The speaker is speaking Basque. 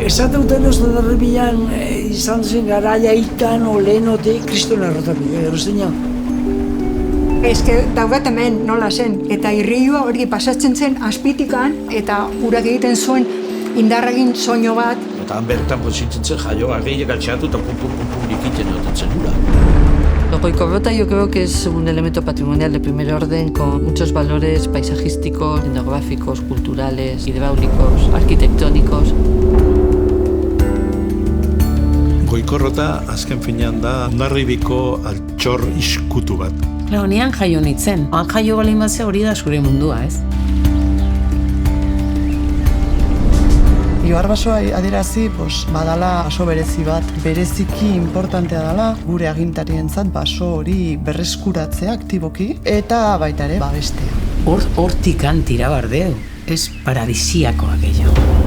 Esate duten Ostadarribian izan zen garaia ikan olenote kriston errotabide, erozteina. Daugat hemen nola zen, eta irriua hori pasatzen zen azpitikan, eta urak egiten zuen indarragin soinu bat. Eta han bertan positzen zen jaioa gehiak altxatu eta pum ikiten noten zen ura. Goikorrota yo creo que es un elemento patrimonial de primer orden con muchos valores paisajísticos, etnográficos, culturales, hidráulicos, arquitectónicos. Goikorrota azken finean da Hondarribiko altxor iskutu bat. Honean jaio nintzen. Han jaio balin batzea hori da zure mundua, ez? Ibarbasoa adierazi, badala baso berezi bat, bereziki importantea dela, gure agintarientzat baso hori berreskuratzea aktiboki, eta baita ere babestea. Hortik tira bardeu, ez paradisiakoa gehiago.